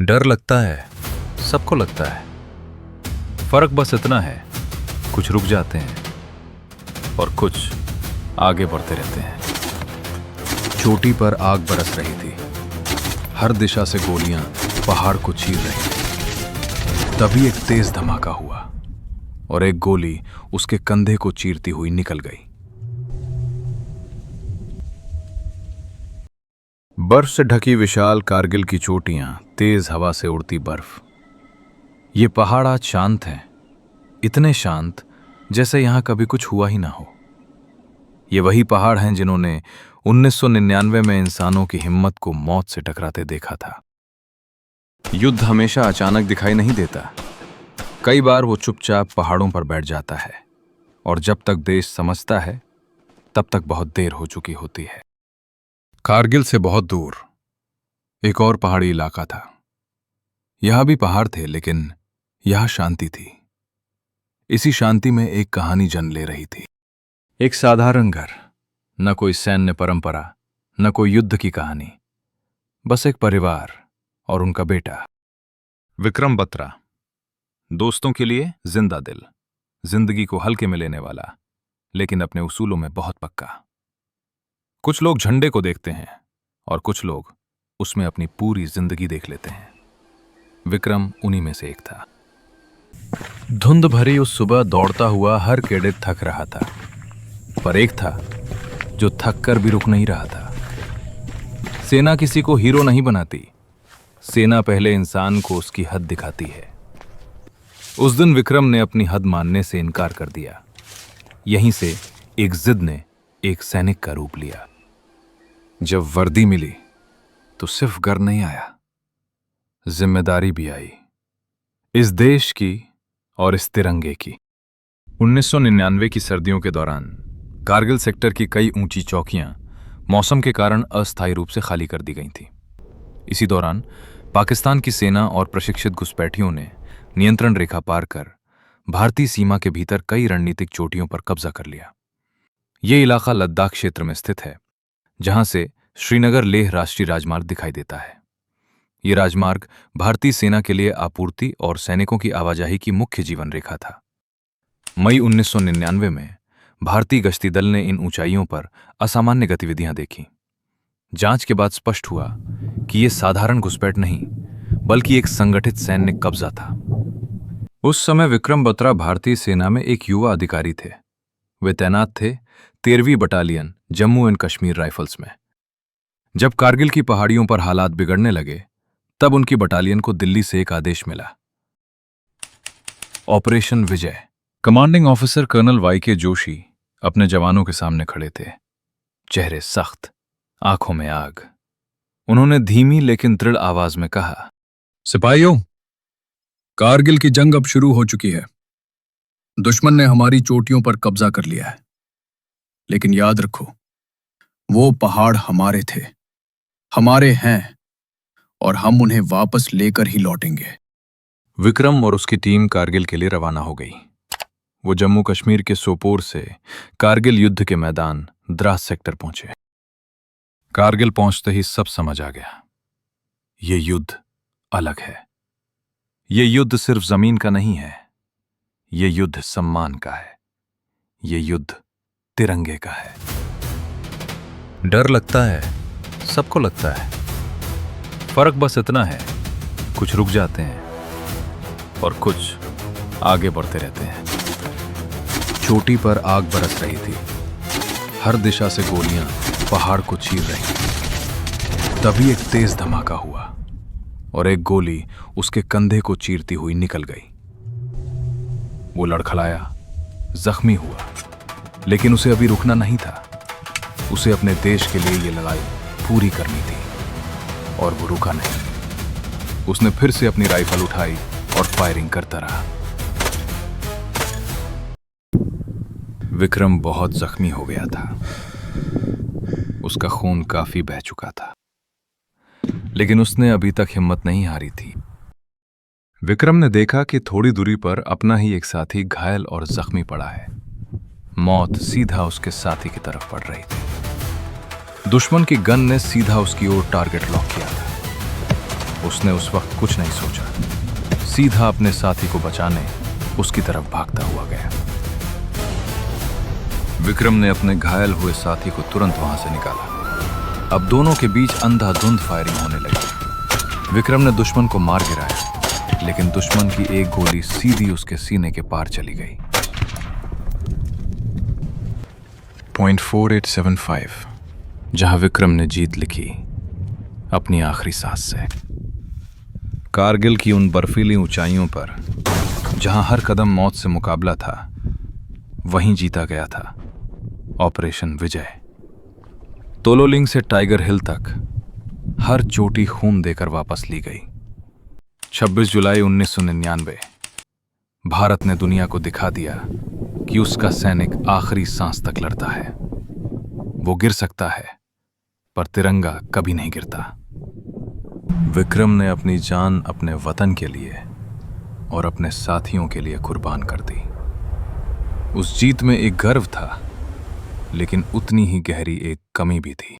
डर लगता है, सबको लगता है। फर्क बस इतना है, कुछ रुक जाते हैं और कुछ आगे बढ़ते रहते हैं। चोटी पर आग बरस रही थी, हर दिशा से गोलियां पहाड़ को चीर रही थी। तभी एक तेज धमाका हुआ और एक गोली उसके कंधे को चीरती हुई निकल गई। बर्फ से ढकी विशाल कारगिल की चोटियां, तेज हवा से उड़ती बर्फ। ये पहाड़ आज शांत हैं, इतने शांत जैसे यहां कभी कुछ हुआ ही ना हो। ये वही पहाड़ हैं जिन्होंने 1999 में इंसानों की हिम्मत को मौत से टकराते देखा था। युद्ध हमेशा अचानक दिखाई नहीं देता। कई बार वो चुपचाप पहाड़ों पर बैठ जाता है और जब तक देश समझता है तब तक बहुत देर हो चुकी होती है। कारगिल से बहुत दूर एक और पहाड़ी इलाका था। यहां भी पहाड़ थे, लेकिन यहां शांति थी। इसी शांति में एक कहानी जन्म ले रही थी। एक साधारण घर, न कोई सैन्य परंपरा, न कोई युद्ध की कहानी, बस एक परिवार और उनका बेटा विक्रम बत्रा। दोस्तों के लिए जिंदा दिल, जिंदगी को हल्के में लेने वाला, लेकिन अपने उसूलों में बहुत पक्का। कुछ लोग झंडे को देखते हैं और कुछ लोग उसमें अपनी पूरी जिंदगी देख लेते हैं। विक्रम उन्हीं में से एक था। धुंध भरी उस सुबह दौड़ता हुआ हर कैडेट थक रहा था, पर एक था जो थक कर भी रुक नहीं रहा था। सेना किसी को हीरो नहीं बनाती, सेना पहले इंसान को उसकी हद दिखाती है। उस दिन विक्रम ने अपनी हद मानने से इनकार कर दिया। यहीं से एक जिद ने एक सैनिक का रूप लिया। जब वर्दी मिली तो सिर्फ घर नहीं आया, जिम्मेदारी भी आई, इस देश की और इस तिरंगे की। 1999 की सर्दियों के दौरान कारगिल सेक्टर की कई ऊंची चौकियां मौसम के कारण अस्थायी रूप से खाली कर दी गई थीं। इसी दौरान पाकिस्तान की सेना और प्रशिक्षित घुसपैठियों ने नियंत्रण रेखा पार कर भारतीय सीमा के भीतर कई रणनीतिक चोटियों पर कब्जा कर लिया। ये इलाका लद्दाख क्षेत्र में स्थित है, जहां से श्रीनगर लेह राष्ट्रीय राजमार्ग दिखाई देता है। यह राजमार्ग भारतीय सेना के लिए आपूर्ति और सैनिकों की आवाजाही की मुख्य जीवन रेखा था। मई 1999 में भारतीय गश्ती दल ने इन ऊंचाइयों पर असामान्य गतिविधियां देखीं। जांच के बाद स्पष्ट हुआ कि यह साधारण घुसपैठ नहीं, बल्कि एक संगठित सैन्य कब्जा था। उस समय विक्रम बत्रा भारतीय सेना में एक युवा अधिकारी थे। वे तैनात थे 13वीं battalion Jammu and Kashmir rifles में। जब कारगिल की पहाड़ियों पर हालात बिगड़ने लगे, तब उनकी बटालियन को दिल्ली से एक आदेश मिला, ऑपरेशन विजय। कमांडिंग ऑफिसर कर्नल वाईके जोशी अपने जवानों के सामने खड़े थे, चेहरे सख्त, आंखों में आग। उन्होंने धीमी लेकिन दृढ़ आवाज में कहा, सिपाहियों, कारगिल की जंग अब शुरू हो चुकी है। दुश्मन ने हमारी चोटियों पर कब्जा कर लिया है, लेकिन याद रखो, वो पहाड़ हमारे थे, हमारे हैं, और हम उन्हें वापस लेकर ही लौटेंगे। विक्रम और उसकी टीम कारगिल के लिए रवाना हो गई। वो जम्मू कश्मीर के सोपोर से कारगिल युद्ध के मैदान द्रास सेक्टर पहुंचे। कारगिल पहुंचते ही सब समझ आ गया, ये युद्ध अलग है। ये युद्ध सिर्फ जमीन का नहीं है, ये युद्ध सम्मान का है, ये युद्ध तिरंगे का है। डर लगता है, सबको लगता है। फर्क बस इतना है, कुछ रुक जाते हैं और कुछ आगे बढ़ते रहते हैं। चोटी पर आग बरस रही थी, हर दिशा से गोलियां पहाड़ को चीर रही थीं। तभी एक तेज धमाका हुआ और एक गोली उसके कंधे को चीरती हुई निकल गई। वो लड़खड़ाया, जख्मी हुआ, लेकिन उसे अभी रुकना नहीं था। उसे अपने देश के लिए ये लड़ाई पूरी करनी थी, और वो रुका नहीं। उसने फिर से अपनी राइफल उठाई और फायरिंग करता रहा। विक्रम बहुत जख्मी हो गया था, उसका खून काफी बह चुका था, लेकिन उसने अभी तक हिम्मत नहीं हारी थी। विक्रम ने देखा कि थोड़ी दूरी पर अपना ही एक साथी घायल और जख्मी पड़ा है। मौत सीधा उसके साथी की तरफ पड़ रही थी। दुश्मन की गन ने सीधा उसकी ओर टारगेट लॉक किया था। उसने उस वक्त कुछ नहीं सोचा, सीधा अपने साथी को बचाने उसकी तरफ भागता हुआ गया। विक्रम ने अपने घायल हुए साथी को तुरंत वहां से निकाला। अब दोनों के बीच अंधाधुंध फायरिंग होने लगी। विक्रम ने दुश्मन को मार गिराया, लेकिन दुश्मन की एक गोली सीधी उसके सीने के पार चली गई। .4875 जहां विक्रम ने जीत लिखी अपनी आखिरी सांस से। कारगिल की उन बर्फीली ऊंचाइयों पर जहां हर कदम मौत से मुकाबला था, वहीं जीता गया था ऑपरेशन विजय। तोलोलिंग से टाइगर हिल तक हर चोटी खून देकर वापस ली गई। 26 जुलाई 1999 भारत ने दुनिया को दिखा दिया कि उसका सैनिक आखिरी सांस तक लड़ता है। वो गिर सकता है, पर तिरंगा कभी नहीं गिरता। विक्रम ने अपनी जान अपने वतन के लिए और अपने साथियों के लिए कुर्बान कर दी। उस जीत में एक गर्व था, लेकिन उतनी ही गहरी एक कमी भी थी।